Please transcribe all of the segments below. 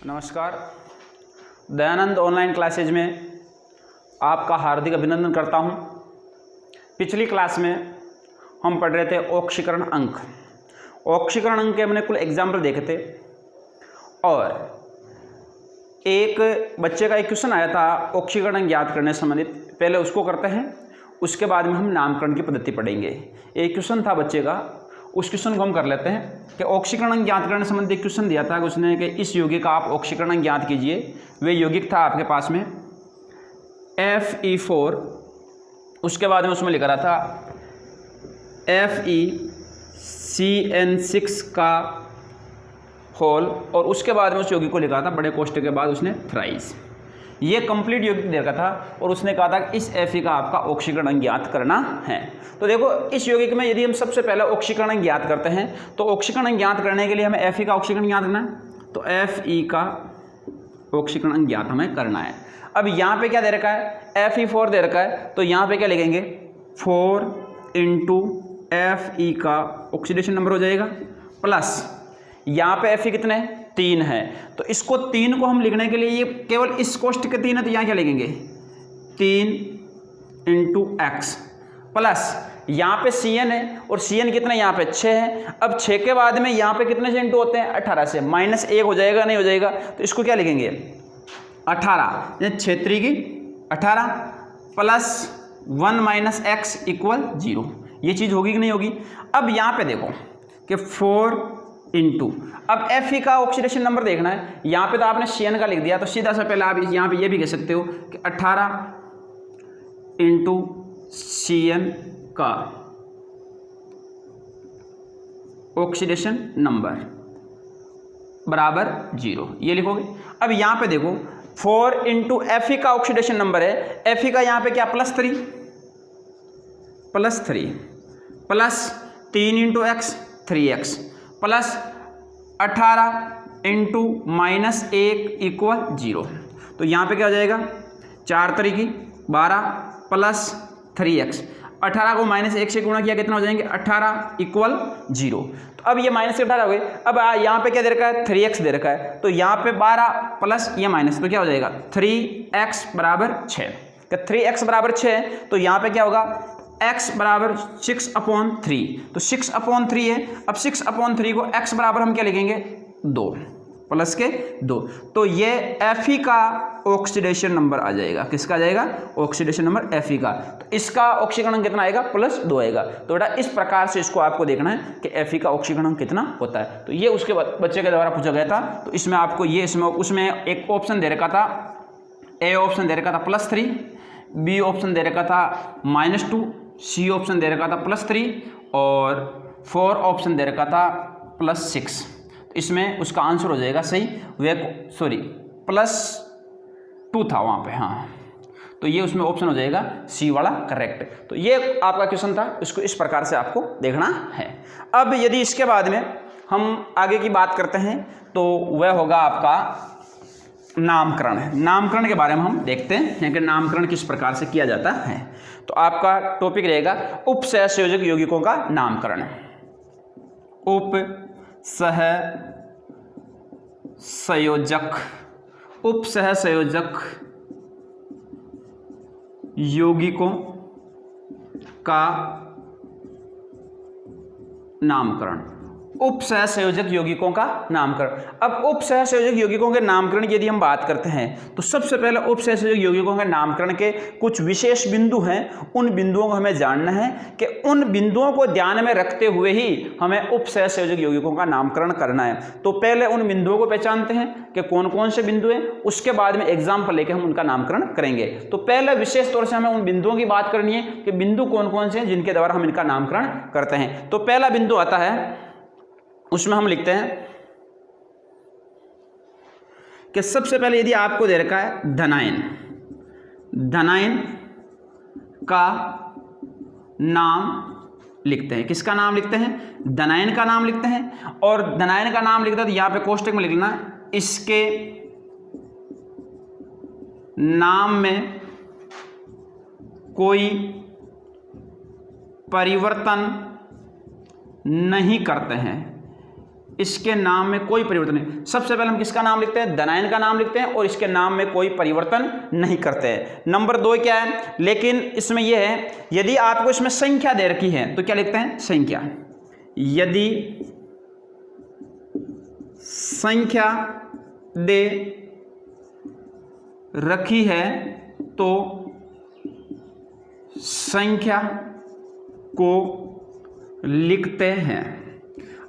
नमस्कार। Dayanand online classes में आपका हार्दिक अभिनंदन करता हूं। पिछली क्लास में हम पढ़ रहे थे ऑक्सीकरण अंक। ऑक्सीकरण अंक के हमने कुल एग्जाम्पल देखे थे और एक बच्चे का एक क्वेश्चन आया था ऑक्सीकरण अंक ज्ञात करने से संबंधित। पहले उसको करते हैं, उसके बाद में हम नामकरण की पद्धति पढ़ेंगे। एक क्वेश्चन था बच्चे का, उस क्वेश्चन को हम कर लेते हैं कि ऑक्सीकरण अंक ज्ञात करने संबंधी एक क्वेश्चन दिया था कि उसने कि इस यौगिक का आप ऑक्सीकरण अंक ज्ञात कीजिए। वे यौगिक था आपके पास में Fe4, उसके बाद में उसमें लिखा रहा था FeCN6 का होल और उसके बाद में उस यौगिक को लिखा था बड़े कोष्ठक के बाद उसने थ्राइस। ये कंप्लीट यौगिक देखा था और उसने कहा था कि इस Fe का आपका ऑक्सीकरण अंक ज्ञात करना है। तो देखो इस यौगिक में यदि हम सबसे पहले ऑक्सीकरण अंक ज्ञात करते हैं तो ऑक्सीकरण अंक ज्ञात करने के लिए हमें Fe का ऑक्सीकरण ज्ञात करना है, तो Fe का ऑक्सीकरण अंक ज्ञात हमें करना है। अब यहाँ पे क्या दे रखा है, Fe4 दे रखा है, तो यहाँ पे क्या लिखेंगे 4 इंटू Fe का ऑक्सीडेशन नंबर हो जाएगा प्लस यहाँ पे Fe कितने 3 है, तो इसको 3 को हम लिखने के लिए ये केवल इस कोष्ठक के 3 है तो यहाँ क्या लिखेंगे 3 इंटू एक्स प्लस यहाँ पे Cn है और Cn कितना यहाँ पे 6 है। अब 6 के बाद में यहाँ पे कितने से इंटू होते हैं 18 से, -1 हो जाएगा नहीं हो जाएगा, तो इसको क्या लिखेंगे 18 क्षेत्री की 18 प्लस 1 माइनस एक्स इक्वल 0। ये चीज़ होगी कि नहीं होगी। अब यहाँ पे देखो कि 4 इंटू, अब Fe का ऑक्सीडेशन नंबर देखना है। यहाँ पे तो आपने Cn का लिख दिया, तो सीधा सा पहले आप यहाँ पे ये भी कह सकते हो कि 18 इंटू Cn का ऑक्सीडेशन नंबर बराबर 0, ये लिखोगे। अब यहाँ पे देखो 4 इंटू Fe का ऑक्सीडेशन नंबर है, Fe का यहाँ पे क्या +3 plus 3 into x 3x plus 18 into -1 equal 0। तो यहाँ पे क्या हो जाएगा 4 तरीकी 12 प्लस 3x, 18 को -1 से गुणा किया कितना हो जाएंगे 18 इक्वल 0। तो अब ये -18 हो गए। अब यहाँ पे क्या दे रखा है 3x दे रखा है, तो यहाँ पे 12 प्लस ये माइनस, तो क्या हो जाएगा 3x बराबर 6। 3x बराबर 6, तो यहाँ पे क्या होगा x बराबर 6/3, तो 6/3 है। अब 6/3 को x बराबर हम क्या लिखेंगे 2 प्लस के 2, तो ये Fe का ऑक्सीडेशन नंबर आ जाएगा। किसका आ जाएगा ऑक्सीडेशन नंबर Fe का, तो इसका ऑक्सीकरण कितना आएगा +2 आएगा। तो बेटा इस प्रकार से इसको आपको देखना है कि Fe का ऑक्सीकरण कितना होता है। तो ये उसके बच्चे के द्वारा पूछा गया था, तो इसमें आपको ये इसमें उसमें एक ऑप्शन दे रखा था, A ऑप्शन दे रखा था +3, B ऑप्शन दे रखा था -2, C ऑप्शन दे रखा था +3 और 4 ऑप्शन दे रखा था +6। इसमें उसका आंसर हो जाएगा सही, वे सॉरी +2 था वहाँ पे, हाँ, तो ये उसमें ऑप्शन हो जाएगा C वाला करेक्ट। तो ये आपका क्वेश्चन था, इसको इस प्रकार से आपको देखना है। अब यदि इसके बाद में हम आगे की बात करते हैं तो वह होगा आपका नामकरण। नामकरण के बारे में हम देखते हैं कि नामकरण किस प्रकार से किया जाता है। तो आपका टॉपिक रहेगा उपसहसंयोजक यौगिकों का नामकरण। उपसहसंयोजक यौगिकों का नामकरण। उपसहसंयोजक यौगिकों का नामकरण। अब उपसहसंयोजक यौगिकों के नामकरण की यदि हम बात करते हैं तो सबसे पहले उपसहसंयोजक यौगिकों के नामकरण के कुछ विशेष बिंदु हैं, उन बिंदुओं को हमें जानना है कि उन बिंदुओं को ध्यान में रखते हुए ही हमें उपसहसंयोजक यौगिकों का नामकरण करना है। तो पहले उन बिंदुओं को पहचानते हैं कि कौन कौन से बिंदु हैं, उसके बाद में एग्जाम्पल लेकर हम उनका नामकरण करेंगे। तो पहले विशेष तौर से हमें उन बिंदुओं की बात करनी है कि बिंदु कौन कौन से हैं जिनके द्वारा हम इनका नामकरण करते हैं। तो पहला बिंदु आता है, उसमें हम लिखते हैं कि सबसे पहले यदि आपको दे रखा है धनायन का नाम लिखते हैं। किसका नाम लिखते हैं धनायन का नाम लिखते हैं, और धनायन का नाम लिखते हैं तो यहां पे कोष्ठक में लिखना इसके नाम में कोई परिवर्तन नहीं करते हैं, इसके नाम में कोई परिवर्तन नहीं। सबसे पहले हम किसका नाम लिखते हैं? धनायन का नाम लिखते हैं और इसके नाम में कोई परिवर्तन नहीं करते हैं। नंबर 2 क्या है, लेकिन इसमें यह है यदि आपको इसमें संख्या दे रखी है तो क्या लिखते हैं? संख्या। यदि संख्या दे रखी है तो संख्या को लिखते हैं।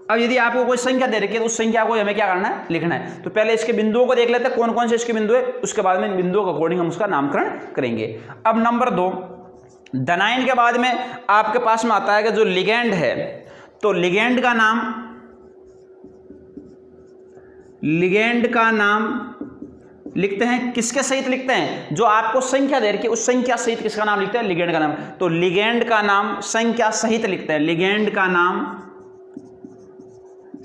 अब यदि आपको कोई संख्या दे रखी है तो उस संख्या को हमें क्या करना है? लिखना है। तो पहले इसके बिंदुओं को देख लेते हैं कौन कौन से इसके बिंदु है, उसके बाद में इन बिंदुओं के अकॉर्डिंग हम उसका नामकरण करेंगे। अब नंबर 2, धनायन के बाद में आपके पास में आता है कि जो लिगेंड है, तो लिगेंड का नाम लिखते हैं। किसके सहित लिखते हैं? जो आपको संख्या दे रखी है उस संख्या सहित किसका नाम लिखते हैं? लिगेंड का नाम। तो लिगेंड का नाम संख्या सहित लिखते हैं। लिगेंड का नाम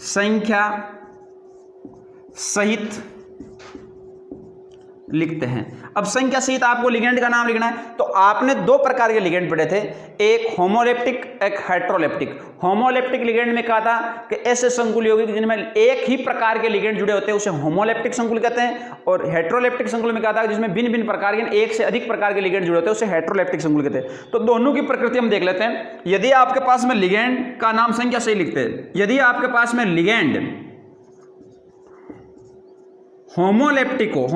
संख्या सहित लिखते हैं। अब संख्या सहित आपको लिगेंड का नाम लिखना है। तो आपने 2 प्रकार के लिगेंड पढ़े थे, एक होमोलेप्टिक, एक हेट्रोलेप्टिक। होमोलेप्टिक लिगेंड में कहा था कि ऐसे संकुल यौगिक जिनमें एक ही प्रकार के लिगेंड जुड़े होते हैं उसे होमोलेप्टिक संकुल कहते हैं। और हेट्रोलेप्टिक संकुल में कहा था जिसमें भिन्न भिन्न प्रकार के, एक से अधिक प्रकार के लिगेंड जुड़े होते हैं उसे हेट्रोलेप्टिक संकुल कहते हैं। तो दोनों की प्रकृति हम देख लेते हैं। यदि आपके पास में लिगेंड का नाम संख्या सही लिखते हैं, यदि आपके पास में लिगेंड होमोलेप्टिक हो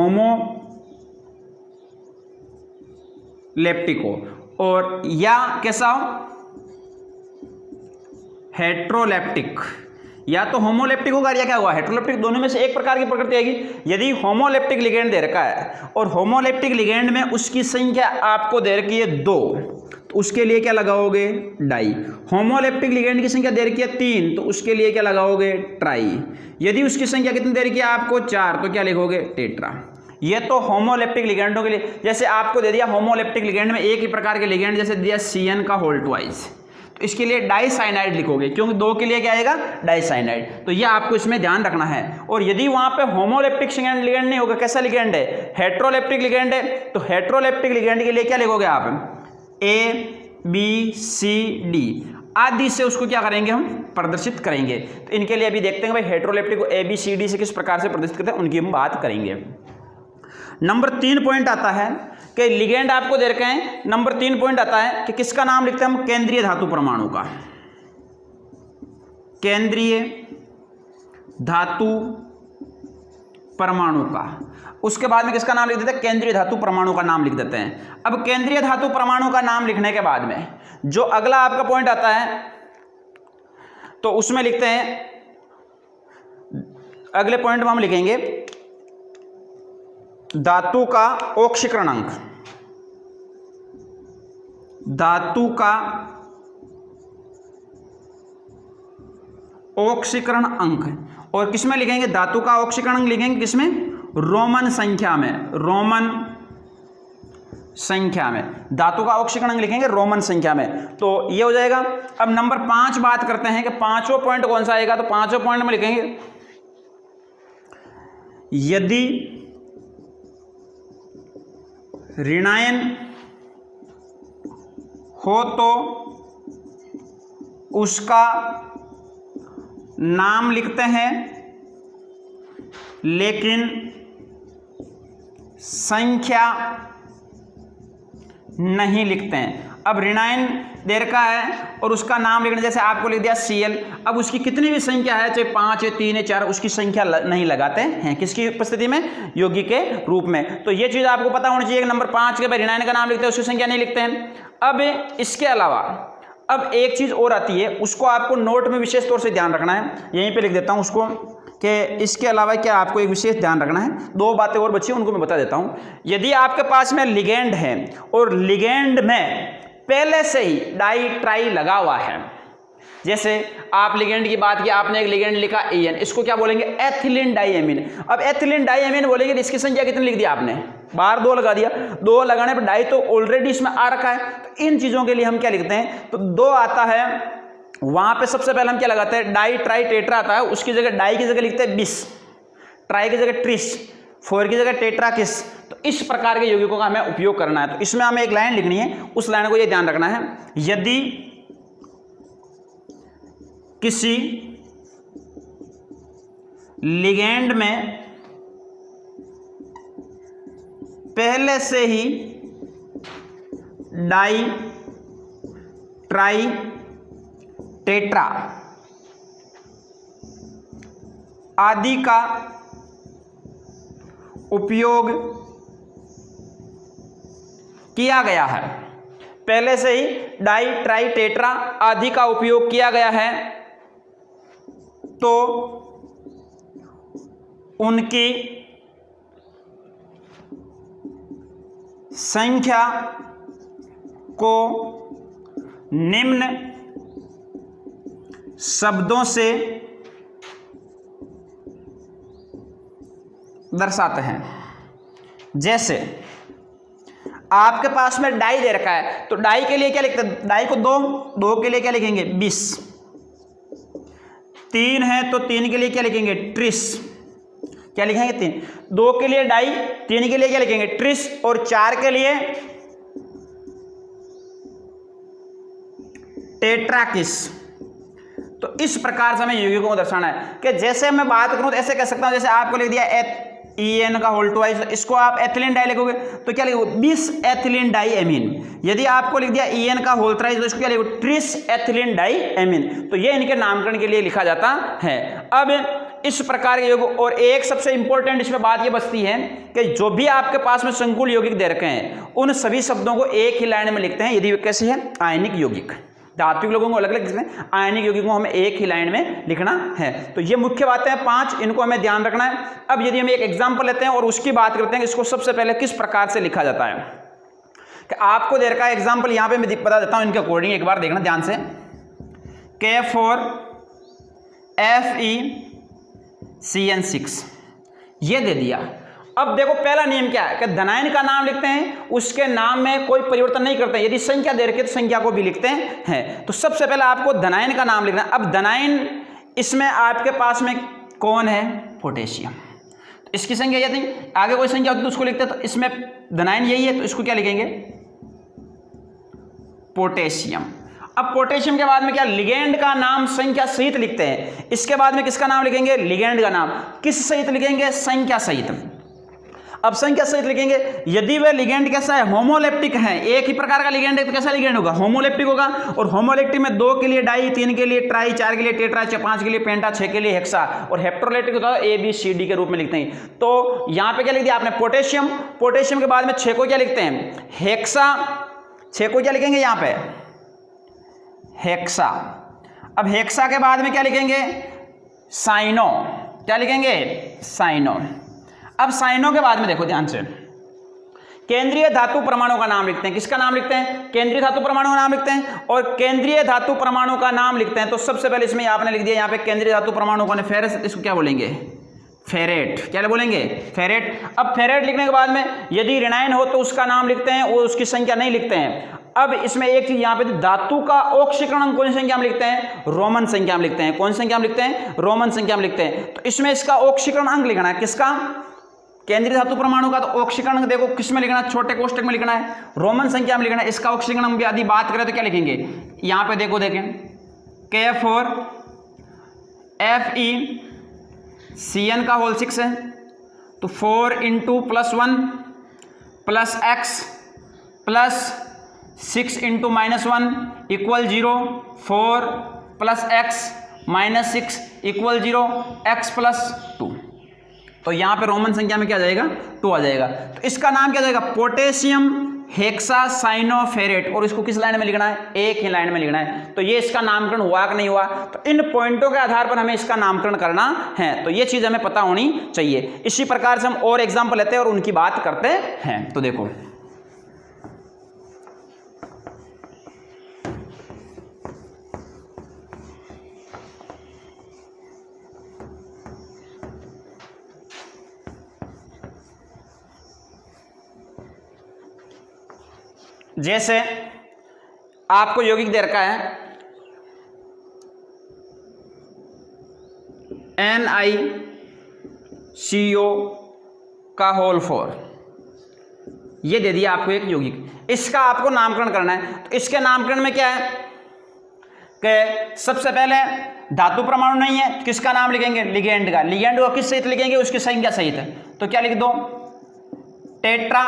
और या कैसा हो? हेट्रोलेप्टिक। या तो होमोलेप्टिक होगा या क्या हुआ? हेट्रोलेप्टिक। दोनों में से एक प्रकार की प्रकृति आएगी। यदि होमोलेप्टिक लिगेंड दे रखा है और होमोलेप्टिक लिगेंड में उसकी संख्या आपको दे रखी है 2, तो उसके लिए क्या लगाओगे? डाई। होमोलेप्टिक लिगेंड की संख्या दे रखी है 3, तो उसके लिए क्या लगाओगे? ट्राई। यदि उसकी संख्या कितनी दे रखी है आपको? 4, तो क्या लिखोगे? टेट्रा। ये तो होमोलेप्टिक लिगेंडों के लिए। जैसे आपको दे दिया होमोलेप्टिक लिगेंड में एक ही प्रकार के लिगेंड, जैसे दिया CN का होल ट्वाइस, तो इसके लिए डाइसाइनाइड लिखोगे, क्योंकि 2 के लिए क्या आएगा? डाइसाइनाइड। तो ये आपको इसमें ध्यान रखना है। और यदि वहां पे होमोलेप्टिक लिगेंड नहीं होगा, कैसा लिगेंड है? हेट्रोलेप्टिक लिगेंड है, तो हेट्रोलेप्टिक लिगेंड के लिए क्या लिखोगे आप? ABCD आदि से उसको क्या करेंगे? हम प्रदर्शित करेंगे। तो इनके लिए अभी देखते हैं भाई हेट्रोलेप्टिक को ABCD से किस प्रकार से प्रदर्शित करते हैं, उनकी हम बात करेंगे। नंबर 3 पॉइंट आता है कि लिगेंड आपको दे रखे हैं। नंबर 3 पॉइंट आता है कि किसका नाम लिखते हैं हम? केंद्रीय धातु परमाणु का। केंद्रीय धातु परमाणु का। उसके बाद में किसका नाम लिख देते हैं? केंद्रीय धातु परमाणु का नाम लिख देते हैं। अब केंद्रीय धातु परमाणु का नाम लिखने के बाद में जो अगला आपका पॉइंट आता है तो उसमें लिखते हैं, अगले पॉइंट में हम लिखेंगे धातु का ऑक्सीकरण अंक। धातु का ऑक्सीकरण अंक। और किसमें लिखेंगे? धातु का ऑक्सीकरण अंक लिखेंगे किसमें? रोमन संख्या में। रोमन संख्या में धातु का ऑक्सीकरण अंक लिखेंगे रोमन संख्या में। तो ये हो जाएगा। अब नंबर 5 बात करते हैं कि 5वां पॉइंट कौन सा आएगा? तो 5वें पॉइंट में लिखेंगे यदि ऋणायन हो तो उसका नाम लिखते हैं लेकिन संख्या नहीं लिखते हैं। अब ऋणायन दे रखा है और उसका नाम लिखना, जैसे आपको लिख दिया Cl। अब उसकी कितनी भी संख्या है, चाहे 5 है, 3 है, 4, उसकी संख्या नहीं लगाते हैं किसकी उपस्थिति में? यौगिक के रूप में। तो ये चीज़ आपको पता होनी चाहिए कि नंबर 5 के भाई ऋणायन का नाम लिखते हैं, उसकी संख्या नहीं लिखते हैं। अब इसके अलावा अब एक चीज़ और आती है, उसको आपको नोट में विशेष तौर से ध्यान रखना है। यहीं पर लिख देता हूँ उसको कि इसके अलावा क्या आपको एक विशेष ध्यान रखना है। 2 बातें और बची उनको मैं बता देता हूँ। यदि आपके पास में लिगेंड है और लिगेंड में पहले से ही डाई ट्राई लगा हुआ है, जैसे आप लिगेंड की बात की, आपने एक लिगेंड लिखा AN, इसको क्या बोलेंगे? Ethylene diamine. अब एथिलीन डाइएमीन बोलेंगे तो इसकी संख्या कितनी लिख दिया आपने? बाहर 2 लगा दिया। 2 लगाने पर डाई तो ऑलरेडी इसमें आ रखा है। तो इन चीज़ों के लिए हम क्या लिखते हैं? तो 2 आता है, वहां पे सबसे पहले हम क्या लगाते हैं? डाई ट्राई टेट्रा आता है, उसकी जगह डाई की जगह लिखते हैं 20, ट्राई की जगह 30, 4 की जगह टेट्रा किस। तो इस प्रकार के यौगिकों का हमें उपयोग करना है। तो इसमें हमें एक लाइन लिखनी है, उस लाइन को ये ध्यान रखना है, यदि किसी लिगेंड में पहले से ही डाई ट्राई टेट्रा आदि का उपयोग किया गया है, पहले से ही डाई ट्राई टेट्रा आदि का उपयोग किया गया है, तो उनकी संख्या को निम्न शब्दों से दर्शाते हैं। जैसे आपके पास में डाई दे रखा है, तो डाई के लिए क्या लिखते हैं, डाई को दो के लिए क्या लिखेंगे 20, 3 है तो 3 के लिए क्या लिखेंगे ट्रिस, क्या लिखेंगे 3, 2 के लिए डाई, 3 के लिए क्या लिखेंगे ट्रिस, और 4 के लिए टेट्राकिस। तो इस प्रकार से हमें यौगिकों को दर्शाना है कि जैसे मैं बात करूं तो ऐसे कह सकता हूं, जैसे आपको लिख दिया EN का होल ट्वाइस, इसको आप एथिलीन डाई लिखोगे तो क्या लिखोगे 20 एथिलीन डाई एमीन। यदि आपको लिख दिया EN का होल थ्राइस तो इसको क्या लिखोगे 30 एथिलीन डाई एमीन। तो ये इनके नामकरण के लिए लिखा जाता है। अब इस प्रकार के यौगिक, और एक सबसे इंपॉर्टेंट इसमें बात ये बचती है कि जो भी आपके पास में संकुल यौगिक दे रखे हैं उन सभी शब्दों को एक ही लाइन में लिखते हैं यदि वे कैसे है आयनिक यौगिक। धात्विक लोगों को अलग अलग लिखते हैं, आयनिक यौगिक को हमें एक ही लाइन में लिखना है। तो ये मुख्य बातें हैं 5, इनको हमें ध्यान रखना है। अब यदि हम एक एग्जांपल लेते हैं और उसकी बात करते हैं इसको सबसे पहले किस प्रकार से लिखा जाता है, कि आपको दे रखा है एग्जांपल यहां पे मैं बता देता हूं इनके अकॉर्डिंग, एक बार देखना ध्यान से। K4FeCN6 ये दे दिया। अब देखो पहला नियम क्या है कि धनायन का नाम लिखते हैं, उसके नाम में कोई परिवर्तन नहीं करते हैं। यदि संख्या दे रखी है तो संख्या को भी लिखते हैं। तो सबसे पहले आपको धनायन का नाम लिखना है। अब धनायन इसमें आपके पास में कौन है पोटेशियम, तो इसकी संख्या यदि आगे कोई संख्या होती तो उसको लिखते हैं, तो इसमें धनायन यही है तो इसको क्या लिखेंगे पोटेशियम। अब पोटेशियम के बाद में क्या लिगेंड का नाम संख्या सहित लिखते हैं। इसके बाद में किसका नाम लिखेंगे लिगेंड का नाम, किस सहित लिखेंगे संख्या सहित। अब संख्या सहित लिखेंगे यदि वह लिगेंड कैसा है होमोलेप्टिक है, एक ही प्रकार का लिगेंड है तो कैसा लिगेंड होगा होमोलेप्टिक होगा। और होमोलेप्टिक में 2 के लिए डाई, 3 के लिए ट्राई, 4 के लिए टेट्रा, 5 के लिए पेंटा, 6 के लिए हेक्सा, और हेप्टोलेप्टिक होता है ABCD के रूप में लिखते हैं। तो यहां पे क्या लिख दिया आपने पोटेशियम, पोटेशियम के बाद में 6 को क्या लिखते हैं हेक्सा, 6 को क्या लिखेंगे यहां पे हेक्सा। अब हेक्सा के बाद में क्या लिखेंगे साइनो, क्या लिखेंगे साइनो। अब साइनो के बाद में देखो ध्यान से केंद्रीय धातु परमाणु का नाम लिखते हैं। किसका नाम लिखते हैं केंद्रीय धातु परमाणु का नाम लिखते हैं, और केंद्रीय धातु परमाणु का नाम लिखते हैं। तो सबसे पहले इसमें आपने लिख दिया यहाँ पे केंद्रीय धातु परमाणु का फेरस, इसको क्या बोलेंगे फेरेट, क्या बोलेंगे फेरेट। अब फेरेट लिखने के बाद में यदि ऋणायन हो तो उसका नाम लिखते हैं और उसकी संख्या नहीं लिखते हैं। अब इसमें एक चीज यहाँ पे धातु का ऑक्सीकरण अंक कौन सी संख्या में लिखते हैं रोमन संख्या में लिखते हैं। कौन सी संख्या में लिखते हैं रोमन संख्या में लिखते हैं। तो इसमें इसका ऑक्सीकरण अंक लिखना है, किसका केंद्रीय धातु परमाणु का। तो ऑक्सीकरण अंक देखो किस में लिखना है छोटे कोष्टक में लिखना है, रोमन संख्या में लिखना है। इसका ऑक्सीकरण अंक यदि बात करें तो क्या लिखेंगे यहाँ पे देखो देखें K4FeCN का होल 6 है, तो 4 × +1 + x + 6 × -1 = 0, 4 + x - 6 = 0, x + 2। तो यहां पे रोमन संख्या में क्या आ जाएगा 2 आ जाएगा। तो इसका नाम क्या जाएगा पोटेशियम हेक्सासाइनोफेरेट, और इसको किस लाइन में लिखना है एक ही लाइन में लिखना है। तो ये इसका नामकरण हुआ कि नहीं हुआ, तो इन पॉइंटों के आधार पर हमें इसका नामकरण करना है। तो ये चीज हमें पता होनी चाहिए। इसी प्रकार से हम और एग्जाम्पल लेते हैं और उनकी बात करते हैं। तो देखो जैसे आपको यौगिक दे रखा है NiCO का होल 4, ये दे दिया आपको एक यौगिक, इसका आपको नामकरण करना है। तो इसके नामकरण में क्या है कि सबसे पहले धातु परमाणु नहीं है, किसका नाम लिखेंगे? लिगेंड का। लिगेंड को किस सहित लिखेंगे? उसकी संख्या सहित है। तो क्या लिख दो? टेट्रा।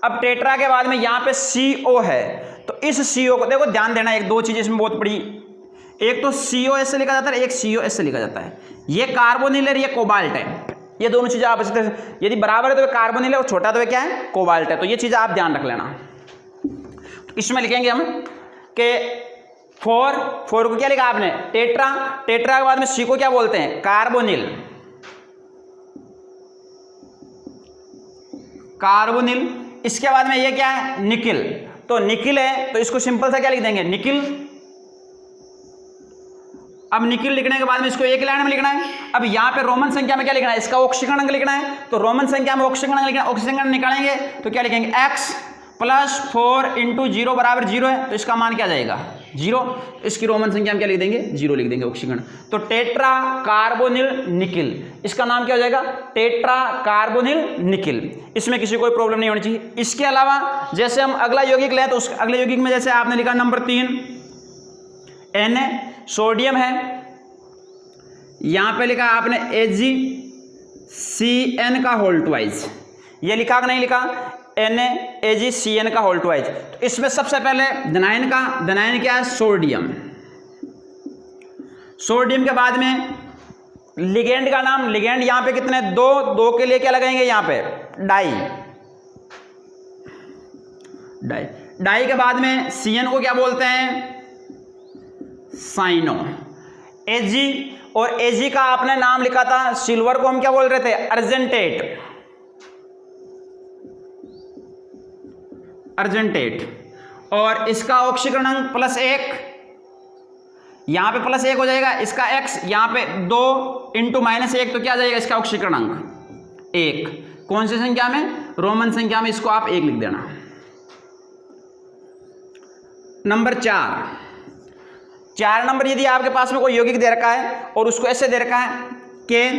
अब टेट्रा के बाद में यहां पे CO है, तो इस CO को देखो, ध्यान देना, एक दो चीजें इसमें बहुत बड़ी, एक तो COS से लिखा जाता है, एक COS से लिखा जाता है। ये कार्बोनिल है, ये कोबाल्ट है। ये दोनों चीजें आप यदि बराबर है तो कार्बोनिल है, और छोटा तो क्या है? कोबाल्ट है। तो ये चीजें आप ध्यान रख लेना। तो इसमें लिखेंगे हम कि 4 को क्या लिखा आपने? टेट्रा। टेट्रा के बाद में C को क्या बोलते हैं? कार्बोनिल। कार्बोनिल। इसके बाद में ये क्या है? निकिल। तो निकिल है, तो इसको सिंपल सा क्या लिख देंगे? निकिल। अब निकिल लिखने के बाद में इसको एक लाइन में लिखना है। अब यहाँ पे रोमन संख्या में क्या लिखना है? इसका ऑक्सीकरण अंक लिखना है। तो रोमन संख्या में ऑक्सीकरण अंक लिखना है। ऑक्सीकरण निकालेंगे तो क्या लिखेंगे? x + 4 × 0 = 0 है, तो इसका मान क्या जाएगा? 0। इसकी रोमन संख्या में क्या लिख देंगे? 0 लिख देंगे ऑक्सीकरण। तो टेट्रा कार्बोनिल निकिल, इसका नाम क्या हो जाएगा? Tetra carbonyl nickel. इसमें किसी कोई प्रॉब्लम नहीं होनी चाहिए। इसके अलावा जैसे हम अगला यौगिक लें, तो उस अगले यौगिक में जैसे आपने लिखा नंबर 3 Na, सोडियम है। यहां पे लिखा आपने AgCN का होल ट्वाइस। ये लिखा कि नहीं लिखा? NaAgCN का होल ट्वाइस। तो इसमें सबसे पहले धनायन का, धनायन क्या है? सोडियम। सोडियम के बाद में लिगेंड का नाम, लिगेंड यहां पे कितने? 2 के लिए क्या लगाएंगे? यहां पे डाई। डाई। डाई के बाद में CN को क्या बोलते हैं? साइनो। Ag, और Ag का आपने नाम लिखा था, सिल्वर को हम क्या बोल रहे थे? अर्जेंटेट। अर्जेंटेट। और इसका ऑक्सीकरण अंक +1, यहां पे +1 हो जाएगा। इसका x यहां पे 2 × -1, तो क्या आ जाएगा इसका ऑक्सीकरण अंक? 1। कौन सी संख्या में? रोमन संख्या में। इसको आप 1 लिख देना। नंबर 4 नंबर, यदि आपके पास में कोई यौगिक दे रखा है और उसको ऐसे दे रखा है कि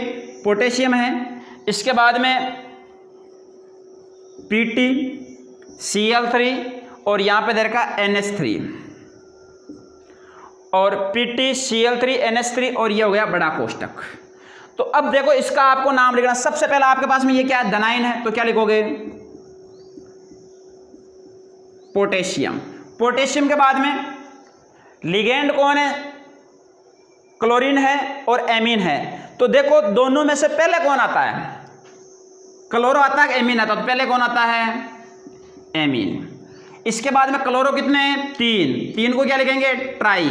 पोटेशियम है, इसके बाद में PtCl3, और यहां पे दे रखा है NH3, और PtCl3 NH3, और ये हो गया बड़ा कोष्टक। तो अब देखो, इसका आपको नाम लिखना। सबसे पहले आपके पास में ये क्या है? धनायन है, तो क्या लिखोगे? पोटेशियम। पोटेशियम के बाद में लिगेंड कौन है? क्लोरीन है और एमीन है। तो देखो, दोनों में से पहले कौन आता है? क्लोरो आता है, एमीन आता है? तो पहले कौन आता है? एमीन। इसके बाद में क्लोरो कितने हैं? 3 को क्या लिखेंगे? ट्राई।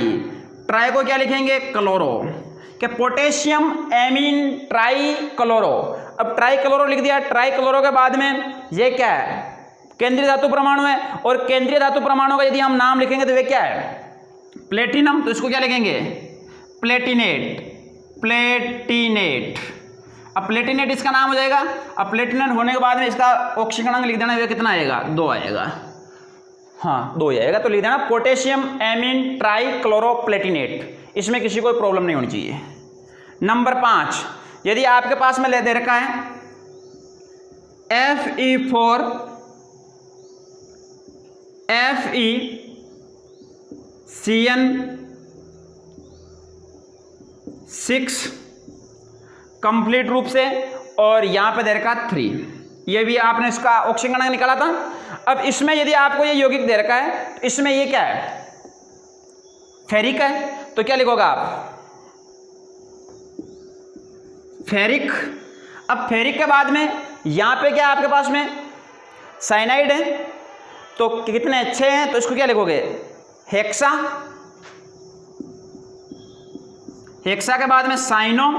ट्राई को क्या लिखेंगे? क्लोरो। कि पोटेशियम, एमीन, ट्राई क्लोरो। अब ट्राई क्लोरो लिख दिया। ट्राई क्लोरो के बाद में ये क्या है? केंद्रीय धातु परमाणु है, और केंद्रीय धातु परमाणु का यदि हम नाम लिखेंगे तो वे क्या है? प्लेटिनम। तो इसको क्या लिखेंगे? प्लेटिनेट। प्लेटिनेट। अब प्लेटिनेट इसका नाम हो जाएगा। अब प्लेटिनेट होने के बाद में इसका ऑक्सीकरण अंक लिख देना। ये कितना आएगा? 2 आएगा। हाँ, 2 आएगा। तो लिख देना potassium, amine, try chloro Palatinate. इसमें किसी को प्रॉब्लम नहीं होनी चाहिए। नंबर 5, यदि आपके पास में ले दे रखा है Fe4 FeCN6 कंप्लीट रूप से, और यहां पे दे रखा 3। ये भी आपने इसका ऑक्सीकरण अंक निकाला था। अब इसमें यदि आपको ये यौगिक दे रखा है, तो इसमें ये क्या है? फेरिक है। तो क्या लिखोगा आप? फेरिक। अब फेरिक के बाद में यहां पे क्या आपके पास में? साइनाइड है। तो कितने अच्छे हैं? तो इसको क्या लिखोगे? हेक्सा। हेक्सा के बाद में साइनो।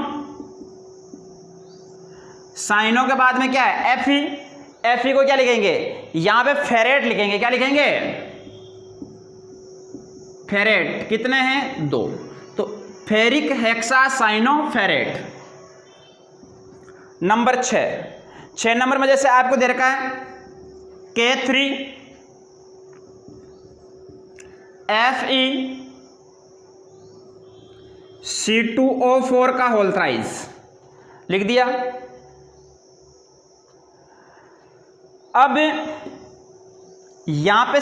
साइनो के बाद में क्या है? Fe। Fe को क्या लिखेंगे? यहां पे फेरेट लिखेंगे। क्या लिखेंगे? फेरेट। कितने हैं? 2। तो ferric, hexa, cyano, ferrate. Number 6 number में जैसे आपको दे रखा है K3 FeC2O4 का होल थ्राइस लिख दिया। अब यहां पे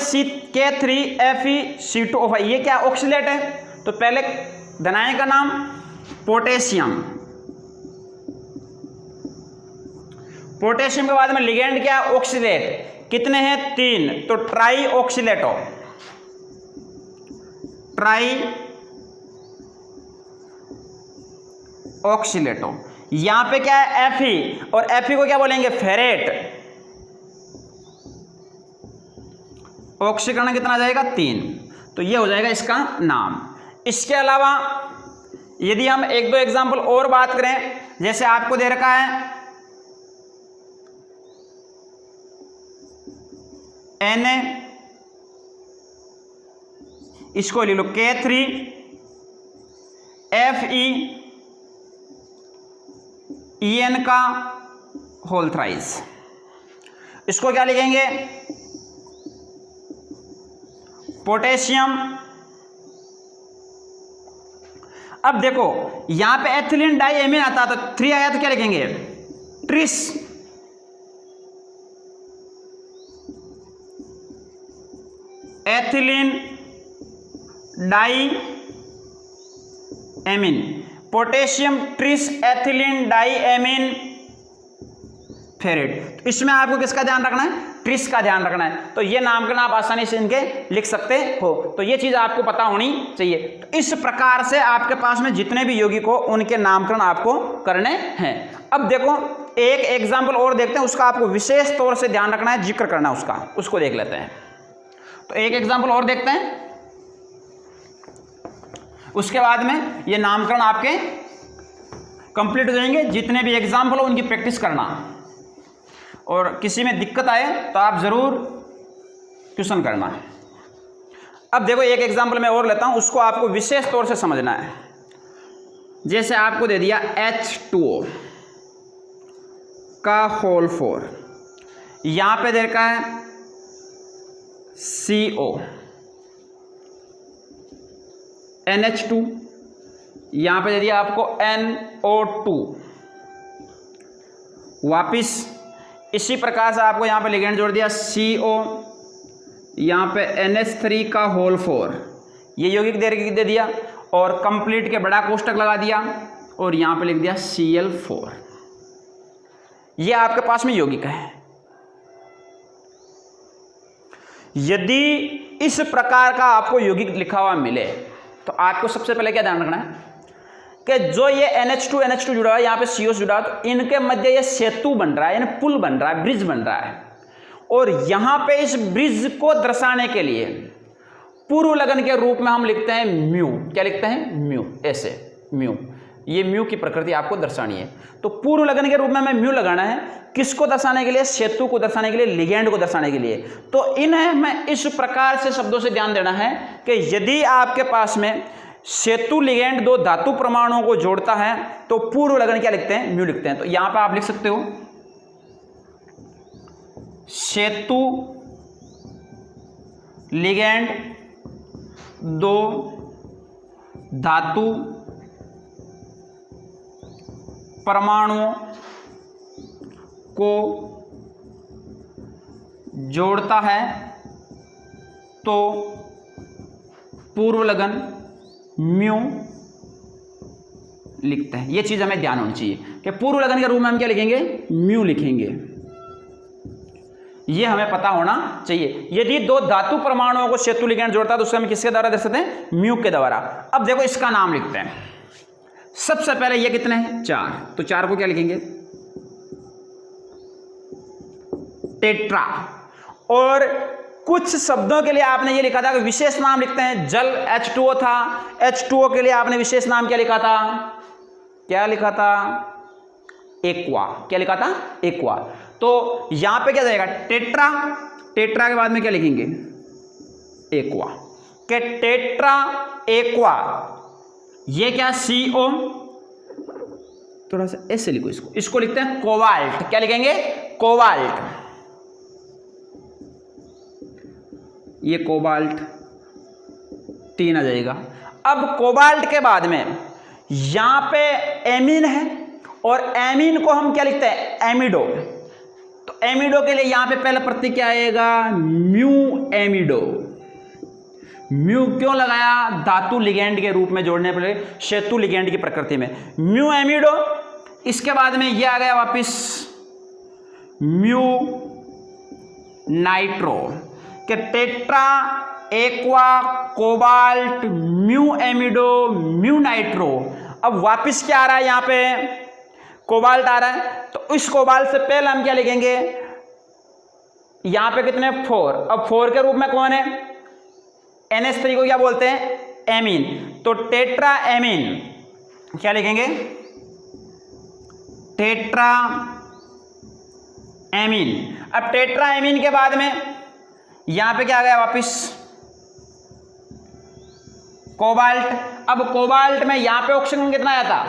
K3FeC2O5, ये क्या? ऑक्सीलेट है। तो पहले धनायन का नाम पोटेशियम। पोटेशियम के बाद में लिगेंड क्या है? ऑक्सीलेट। कितने हैं? 3, तो ट्राई ऑक्सीलेटो, ट्राई ऑक्सीलेटो। यहां पे क्या है? Fe, और Fe को क्या बोलेंगे? फेरेट। ऑक्सीकरण कितना आ जाएगा? 3, तो ये हो जाएगा इसका नाम। इसके अलावा यदि हम एक दो एग्जाम्पल और बात करें, जैसे आपको दे रखा है Na, इसको ले लो K3 Fe En का होल थ्राइस, इसको क्या लिखेंगे? पोटेशियम। अब देखो यहां पे एथिलीन डाई एमीन आता, तो 3 आया तो क्या लिखेंगे? Tris. Ethylene di amine, potassium tris ethylene di amine ferrate. तो इसमें आपको किसका ध्यान रखना है? ट्रिस का ध्यान रखना है। तो ये नामकरण आप आसानी से इनके लिख सकते हो, तो ये चीज आपको पता होनी चाहिए। तो इस प्रकार से आपके पास में जितने भी यौगिक हो उनके नामकरण आपको करने हैं। अब देखो एक एग्जाम्पल और देखते हैं, उसका आपको विशेष तौर से ध्यान रखना है, जिक्र करना उसका, उसको देख लेते हैं। तो एक एग्जाम्पल और देखते हैं, उसके बाद में ये नामकरण आपके कंप्लीट हो जाएंगे। जितने भी एग्जाम्पल हो उनकी प्रैक्टिस करना, और किसी में दिक्कत आए तो आप जरूर ट्यूशन करना। अब देखो एक एग्जाम्पल मैं और लेता हूं, उसको आपको विशेष तौर से समझना है। जैसे आपको दे दिया H2O का होल 4, यहां पे दे रखा है CO, NH2, यहां पे दे दिया आपको NO2, वापिस इसी प्रकार से आपको यहां पे लिगेंड जोड़ दिया CO, यहां पे NH3 का होल 4, ये यौगिक दे दिया, और कंप्लीट के बड़ा कोष्टक लगा दिया, और यहां पे लिख दिया Cl4। ये आपके पास में यौगिक है। यदि इस प्रकार का आपको यौगिक लिखा हुआ मिले तो आपको सबसे पहले क्या ध्यान रखना है कि जो ये NH2 जुड़ा हुआ है, यहाँ पे CO जुड़ा है, तो इनके मध्य ये सेतु बन रहा है, यानी पुल बन रहा है, ब्रिज बन रहा है। और यहाँ पे इस ब्रिज को दर्शाने के लिए पूर्व लगन के रूप में हम लिखते हैं म्यू। क्या लिखते हैं? म्यू। ऐसे म्यू, ये म्यू की प्रकृति आपको दर्शानी है, तो पूर्व लगन के रूप में हमें म्यू लगाना है। किसको दर्शाने के लिए? सेतु को दर्शाने के लिए, लिगेंड को दर्शाने के लिए। तो इन्हें हमें इस प्रकार से शब्दों से ध्यान देना है कि यदि आपके पास में सेतु लिगेंड दो धातु परमाणुओं को जोड़ता है तो पूर्व लगन क्या लिखते हैं? म्यू लिखते हैं। तो यहां पर आप लिख सकते हो सेतु लिगेंड दो धातु परमाणुओं को जोड़ता है तो पूर्व लगन म्यू लिखते हैं। यह चीज हमें ध्यान होनी चाहिए कि पूर्व लगन के रूप में हम क्या लिखेंगे? म्यू लिखेंगे। यह हमें पता होना चाहिए। यदि दो धातु परमाणुओं को सेतु लिगेंड जोड़ता है तो उसे हम किसके द्वारा दर्शाते हैं? म्यू के द्वारा। अब देखो इसका नाम लिखते हैं। सबसे पहले ये कितने हैं? 4, तो 4 को क्या लिखेंगे? टेट्रा। और कुछ शब्दों के लिए आपने ये लिखा था कि विशेष नाम लिखते हैं। जल H2O था, H2O के लिए आपने विशेष नाम क्या लिखा था? क्या लिखा था? एक्वा। क्या लिखा था? एक्वा। तो यहां पे क्या जाएगा? टेट्रा। टेट्रा के बाद में क्या लिखेंगे? एक्वा। के टेट्रा एक्वा, ये क्या? CO, थोड़ा सा ऐसे लिखो इसको, इसको लिखते हैं कोबाल्ट। क्या लिखेंगे? कोबाल्ट। ये कोबाल्ट 3 आ जाएगा। अब कोबाल्ट के बाद में यहां पे एमीन है, और एमीन को हम क्या लिखते हैं? एमिडो। तो एमिडो के लिए यहां पे पहला प्रतीक क्या आएगा? Mu amido. म्यू क्यों लगाया? धातु लिगेंड के रूप में जोड़ने पर, सेतु लिगेंड की प्रकृति में म्यू एमिडो। इसके बाद में ये आ गया वापिस म्यू नाइट्रो के tetra aqua cobalt mu amido mu nitro. अब वापिस क्या आ रहा है? यहाँ पे कोबाल्ट आ रहा है, तो इस कोबाल्ट से पहले हम क्या लिखेंगे? यहाँ पे कितने? 4। अब 4 के रूप में कौन है? NH3 को क्या बोलते हैं? एमीन। तो टेट्रा एमीन क्या लिखेंगे? Tetra amine. अब टेट्रा एमीन के बाद में यहां पे क्या आ गया? वापिस कोबाल्ट। अब कोबाल्ट में यहां पे ऑक्सीजन कितना आया था?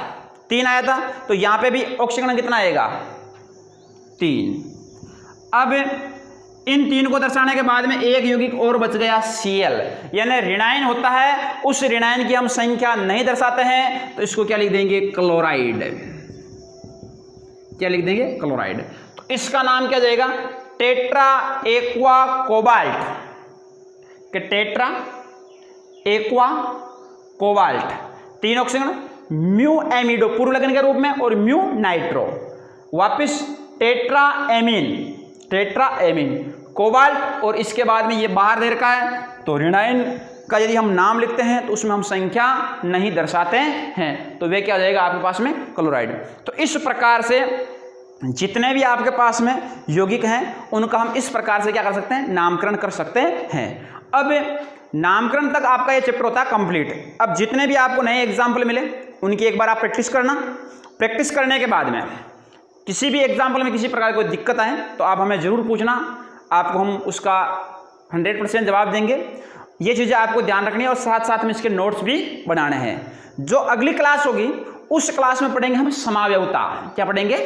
3 आया था, तो यहां पे भी ऑक्सीजन कितना आएगा? 3। अब इन 3 को दर्शाने के बाद में एक यौगिक और बच गया Cl, यानी ऋणायन होता है, उस ऋणायन की हम संख्या नहीं दर्शाते हैं, तो इसको क्या लिख देंगे? क्लोराइड। क्या लिख देंगे? क्लोराइड। तो इसका नाम क्या जाएगा? टेट्रा एक्वा कोबाल्ट के tetra aqua cobalt 3 oxygen, mu amido पूर्व लगन के रूप में और म्यू नाइट्रो। वापिस टेट्रा एमीन कोबाल्ट, और इसके बाद में ये बाहर दे रखा है, तो ऋणायन का यदि हम नाम लिखते हैं तो उसमें हम संख्या नहीं दर्शाते हैं, तो वे क्या हो जाएगा आपके पास में? क्लोराइड। तो इस प्रकार से जितने भी आपके पास में यौगिक हैं उनका हम इस प्रकार से क्या कर सकते हैं? नामकरण कर सकते हैं। अब नामकरण तक आपका ये चैप्टर होता है कंप्लीट। अब जितने भी आपको नए एग्जाम्पल मिले उनकी एक बार आप प्रैक्टिस करना। प्रैक्टिस करने के बाद में किसी भी एग्जाम्पल में किसी प्रकार की कोई दिक्कत आए तो आप हमें ज़रूर पूछना, आपको हम उसका 100% जवाब देंगे। ये चीज़ें आपको ध्यान रखनी है और साथ साथ में इसके नोट्स भी बनाने हैं। जो अगली क्लास होगी उस क्लास में पढ़ेंगे हम समाव्यवता। क्या पढ़ेंगे?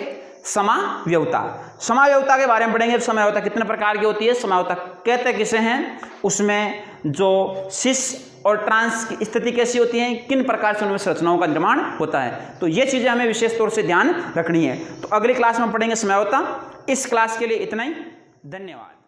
समाव्यवता। समाव्यवता के बारे में पढ़ेंगे। समाव्यवता कितने प्रकार की होती है, समाव्यवता कहते किसे हैं, उसमें जो सिस और ट्रांस की स्थिति कैसी होती है, किन प्रकार से उनमें संरचनाओं का निर्माण होता है, तो ये चीज़ें हमें विशेष तौर से ध्यान रखनी है। तो अगली क्लास में पढ़ेंगे समाव्यवता। इस क्लास के लिए इतना ही। धन्यवाद।